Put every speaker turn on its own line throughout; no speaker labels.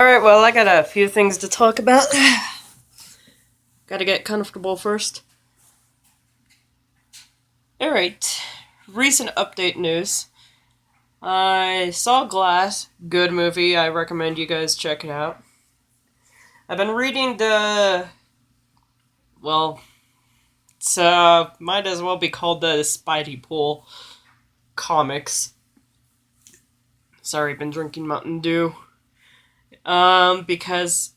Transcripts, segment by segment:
Alright, well, I got a few things to talk about. Gotta get comfortable first. Alright, recent update news. I saw Glass, good movie, I recommend you guys check it out. I've been reading well, it's, might as well be called the Spideypool comics. Sorry, been drinking Mountain Dew. Because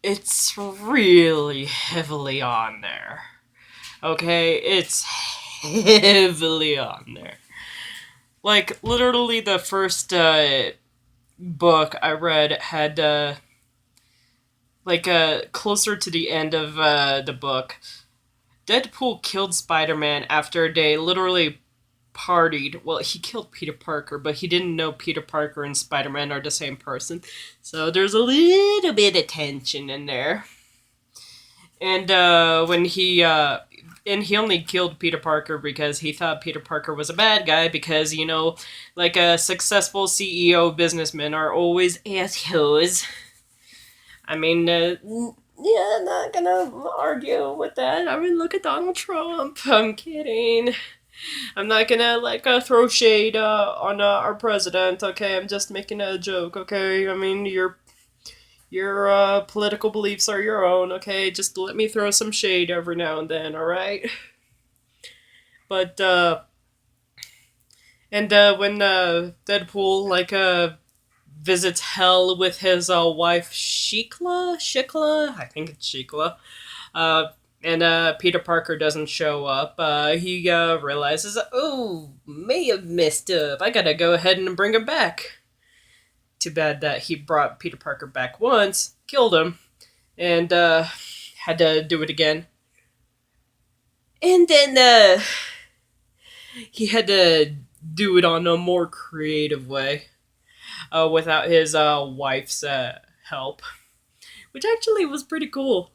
it's really heavily on there. Okay, it's heavily on there. Like, literally, the first book I read had, closer to the end of the book, Deadpool killed Spider Man after they literally partied. Well, he killed Peter Parker, but he didn't know Peter Parker and Spider Man are the same person. So there's a little bit of tension in there. And and he only killed Peter Parker because he thought Peter Parker was a bad guy because, like a successful CEO businessmen are always assholes. I mean, yeah, I'm not gonna argue with that. I mean, look at Donald Trump. I'm kidding. I'm not gonna, throw shade on our president, okay? I'm just making a joke, okay? I mean, your political beliefs are your own, okay? Just let me throw some shade every now and then, alright? But, when Deadpool, visits hell with his wife, Shikla? I think it's Shikla. And Peter Parker doesn't show up. He realizes, oh, may have messed up. I gotta go ahead and bring him back. Too bad that he brought Peter Parker back once, killed him, and had to do it again. And then he had to do it on a more creative way, without his wife's help, which actually was pretty cool,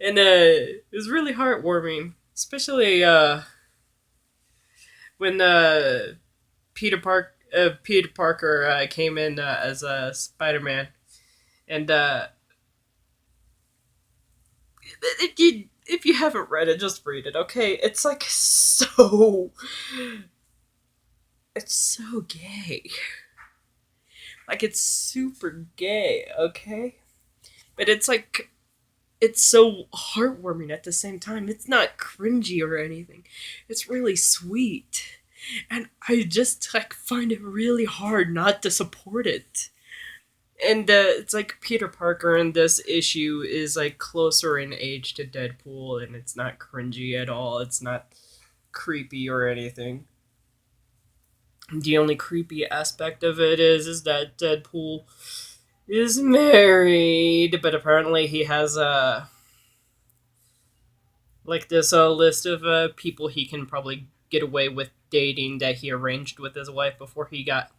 and it was really heartwarming, especially when Peter Parker came in as Spider Man, and if you haven't read it, just read it. Okay, it's it's so gay. Like, it's super gay. Okay, but it's so heartwarming at the same time. It's not cringy or anything. It's really sweet. And I just find it really hard not to support it. And it's like Peter Parker in this issue is closer in age to Deadpool, and it's not cringy at all. It's not creepy or anything. The only creepy aspect of it is that Deadpool is married, but apparently he has this list of people he can probably get away with dating that he arranged with his wife before he got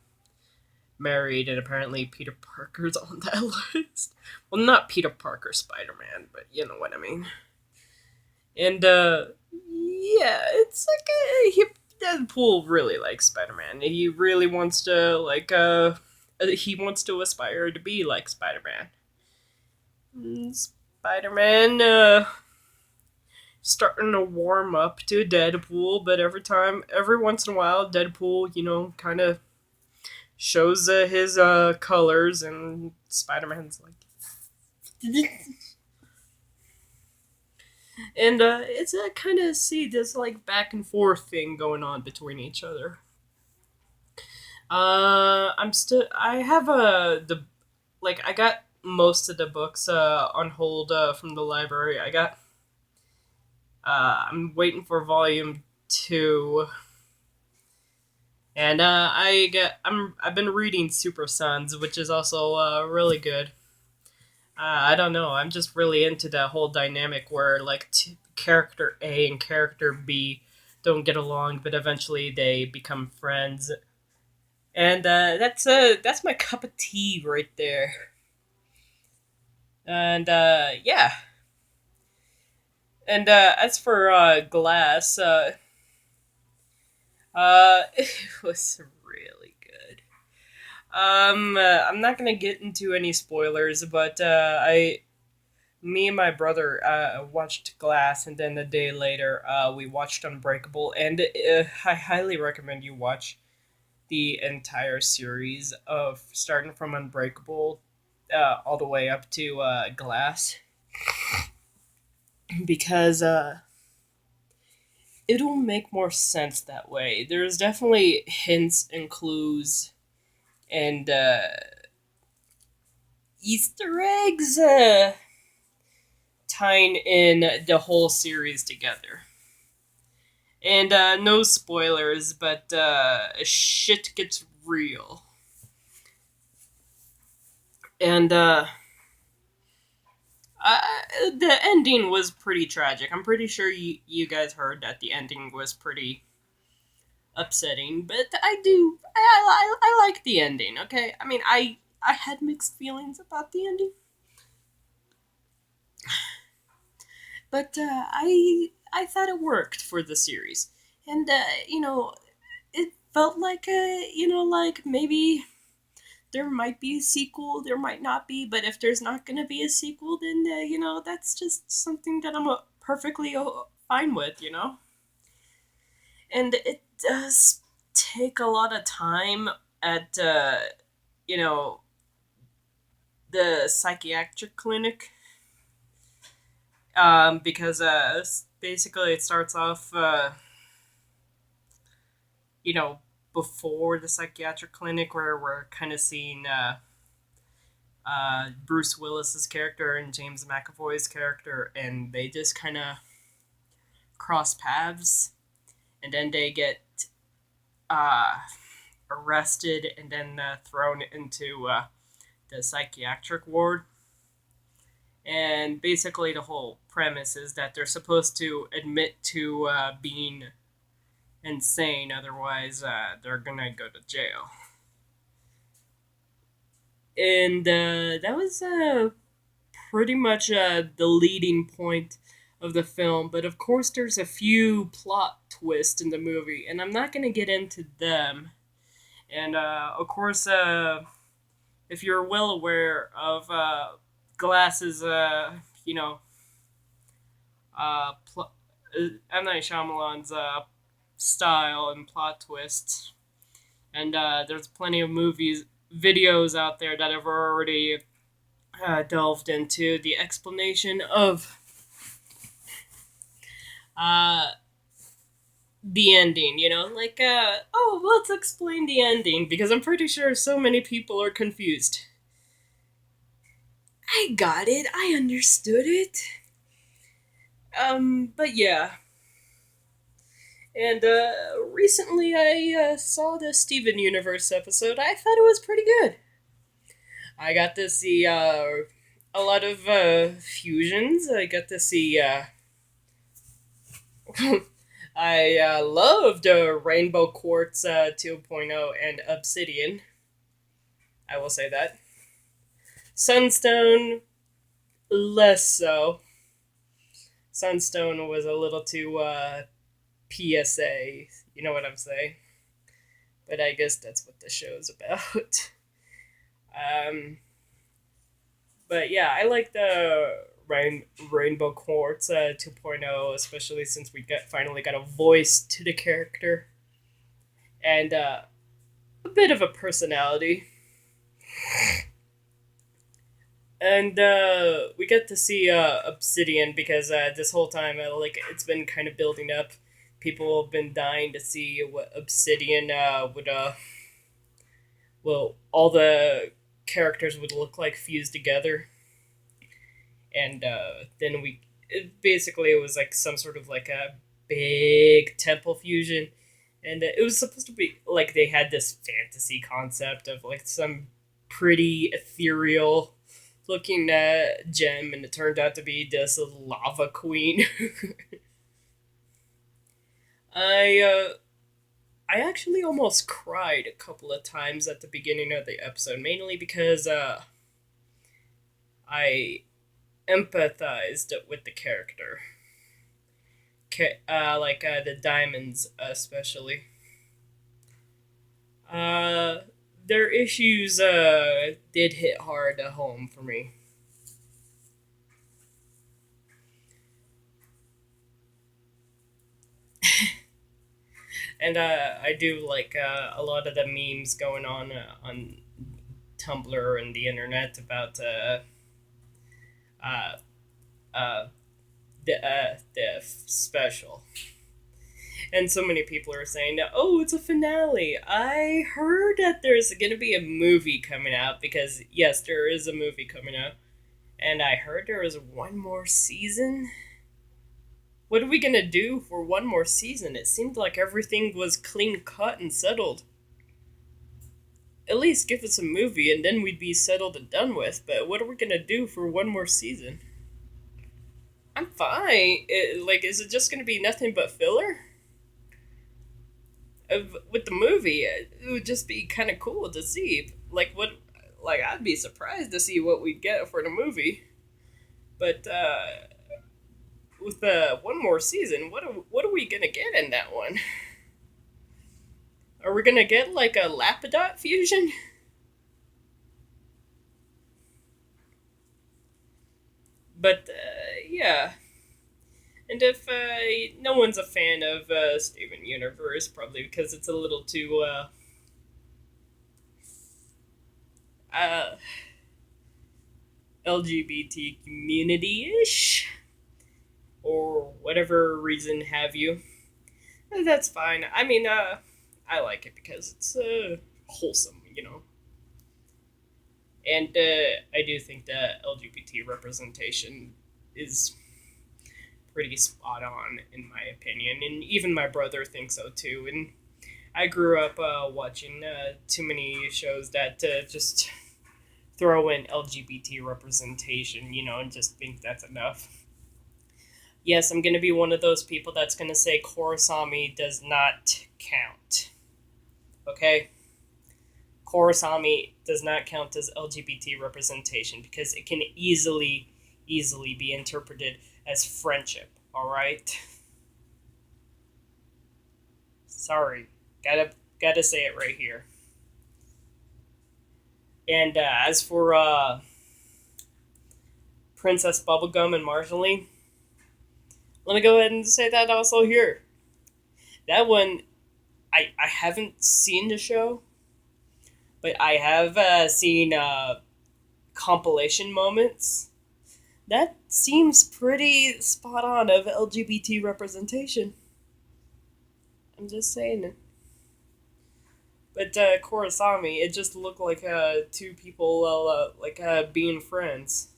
married, and apparently Peter Parker's on that list. Well, not Peter Parker Spider Man, but you know what I mean. And yeah, it's Deadpool really likes Spider Man. He really wants to he wants to aspire to be like Spider Man. Spider Man starting to warm up to Deadpool, but every once in a while, Deadpool, kind of shows his colors, and Spider Man's like. And it's a kind of see this back and forth thing going on between each other. I have I got most of the books on hold from the library. I'm waiting for volume 2. And I've been reading Super Sons, which is also really good. I don't know. I'm just really into that whole dynamic where character A and character B don't get along, but eventually they become friends. And that's my cup of tea right there. And yeah. And as for Glass, it was really good. I'm not gonna get into any spoilers, but me and my brother watched Glass, and then a day later, we watched Unbreakable, and I highly recommend you watch the entire series of starting from Unbreakable, all the way up to Glass, because it'll make more sense that way. There's definitely hints and clues and Easter eggs tying in the whole series together. And no spoilers, but shit gets real. And uh, the ending was pretty tragic. I'm pretty sure you guys heard that the ending was pretty upsetting, but I like the ending. Okay, I mean I had mixed feelings about the ending, but I thought it worked for the series, and it felt like like maybe there might be a sequel, there might not be, but if there's not gonna be a sequel, then that's just something that I'm perfectly fine with, and it does take a lot of time at you know the psychiatric clinic, because basically it starts off you know before the psychiatric clinic, where we're kind of seeing Bruce Willis's character and James McAvoy's character, and they just kind of cross paths, and then they get uh, arrested and then thrown into the psychiatric ward. And basically, the whole premise is that they're supposed to admit to being insane, otherwise, they're gonna go to jail. And that was pretty much the leading point of the film. But of course, there's a few plot twists in the movie, and I'm not gonna get into them. And of course, if you're well aware of Glass's, M. Night Shyamalan's style and plot twists. And there's plenty of videos out there that have already delved into the explanation of uh, the ending. Like, oh, let's explain the ending, because I'm pretty sure so many people are confused. I got it. I understood it. But yeah. And recently I saw the Steven Universe episode. I thought it was pretty good. I got to see a lot of fusions. I got to see. I loved Rainbow Quartz 2.0 and Obsidian. I will say that. Sunstone, less so. Sunstone was a little too PSA. You know what I'm saying? But I guess that's what the show's about. um, but yeah, I like the Rainbow Quartz 2.0, especially since we finally got a voice to the character and a bit of a personality. And we get to see Obsidian, because this whole time, like, it's been kind of building up. People have been dying to see what Obsidian would well, all the characters would look like fused together. And then it was like some sort of like a big temple fusion. And it was supposed to be like they had this fantasy concept of like some pretty ethereal looking gem, and it turned out to be this lava queen. I I actually almost cried a couple of times at the beginning of the episode, mainly because I empathized with the character, like the diamonds especially. Uh, their issues did hit hard at home for me. And I do like a lot of the memes going on Tumblr and the internet about uh, uh, the special. And so many people are saying, "Oh, it's a finale." I heard that there's going to be a movie coming out because yes, there is a movie coming out, and I heard there is one more season. What are we going to do for one more season? It seemed like everything was clean cut and settled. At least give us a movie and then we'd be settled and done with. But what are we going to do for one more season? I'm fine. Is it just going to be nothing but filler? With the movie, it would just be kind of cool to see. Like what? Like I'd be surprised to see what we get for the movie. But with one more season, what are we gonna get in that one? Are we gonna get like a Lapidot fusion? But yeah. And if no one's a fan of Steven Universe, probably because it's a little too uh, LGBT community ish, or whatever reason have you, that's fine. I mean, I like it because it's wholesome, you know. And I do think that LGBT representation is pretty spot on, in my opinion. And even my brother thinks so too. And I grew up watching too many shows that just throw in LGBT representation, you know, and just think that's enough. Yes, I'm going to be one of those people that's going to say Korosami does not count. Okay? Korosami does not count as LGBT representation because it can easily be interpreted as friendship, alright? Sorry. Gotta say it right here. And as for Princess Bubblegum and Marceline, let me go ahead and say that also here. That one, I haven't seen the show, but I have seen compilation moments. That seems pretty spot on of LGBT representation. I'm just saying it. But Korosami, it just looked like two people being friends.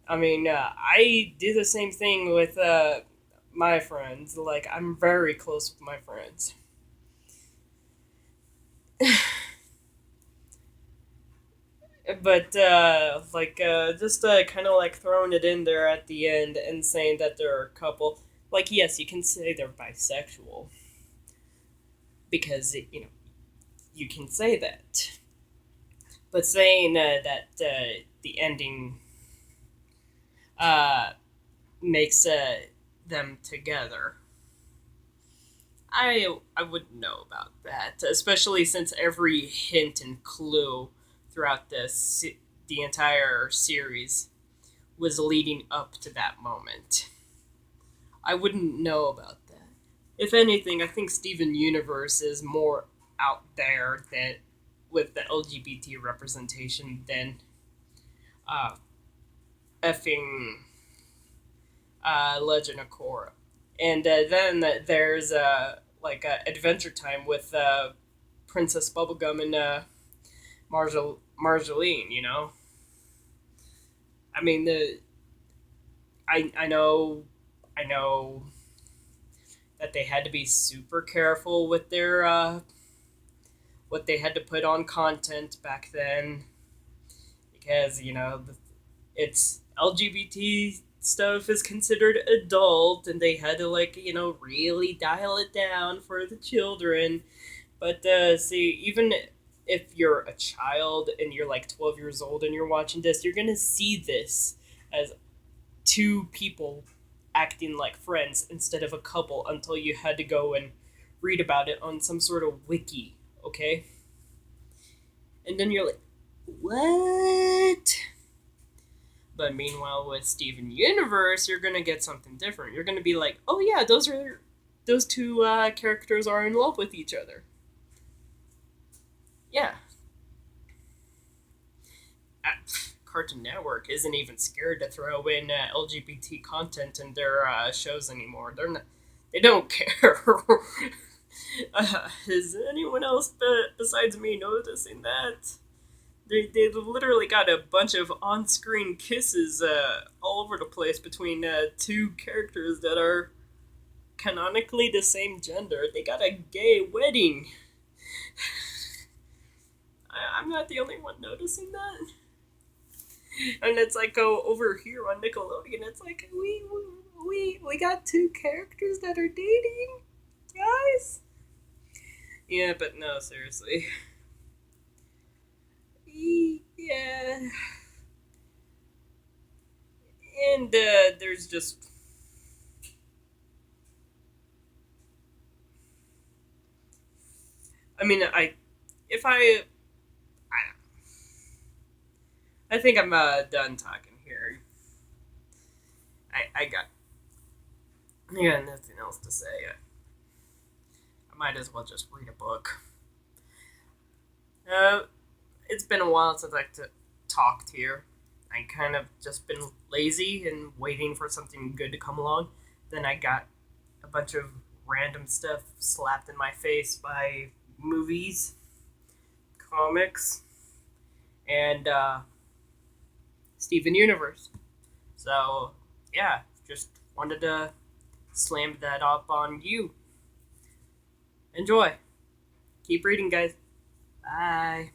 I mean, I do the same thing with my friends. Like, I'm very close with my friends. But just kind of like throwing it in there at the end and saying that they're a couple. Like, yes, you can say they're bisexual because you can say that, but saying that the ending uh, makes them together, I wouldn't know about that, especially since every hint and clue throughout the entire series was leading up to that moment. I wouldn't know about that. If anything, I think Steven Universe is more out there than with the LGBT representation than uh, effing Legend of Korra. And then there's Adventure Time with Princess Bubblegum and Marjoline. You know, I mean I know that they had to be super careful with their what they had to put on content back then because it's LGBT stuff is considered adult and they had to really dial it down for the children. But see, even if you're a child and you're like 12 years old and you're watching this, you're gonna see this as two people acting like friends instead of a couple until you had to go and read about it on some sort of wiki, okay? And then you're like, what? But meanwhile, with Steven Universe, you're gonna get something different. You're gonna be like, oh yeah, those two characters are in love with each other. Yeah, Cartoon Network isn't even scared to throw in LGBT content in their shows anymore. They're not. They don't care. Is anyone else besides me noticing that? They literally got a bunch of on screen kisses all over the place between two characters that are canonically the same gender. They got a gay wedding. I'm not the only one noticing that. And it's like, oh, over here on Nickelodeon, it's like, we got two characters that are dating, guys. Yeah, but no, seriously. Yeah. And there's just. I mean, if I think I'm done talking here. I got nothing else to say. I might as well just read a book. Uh, it's been a while since talked here. I kind of just been lazy and waiting for something good to come along. Then I got a bunch of random stuff slapped in my face by movies, comics, and Steven Universe. So, yeah, just wanted to slam that up on you. Enjoy. Keep reading, guys. Bye.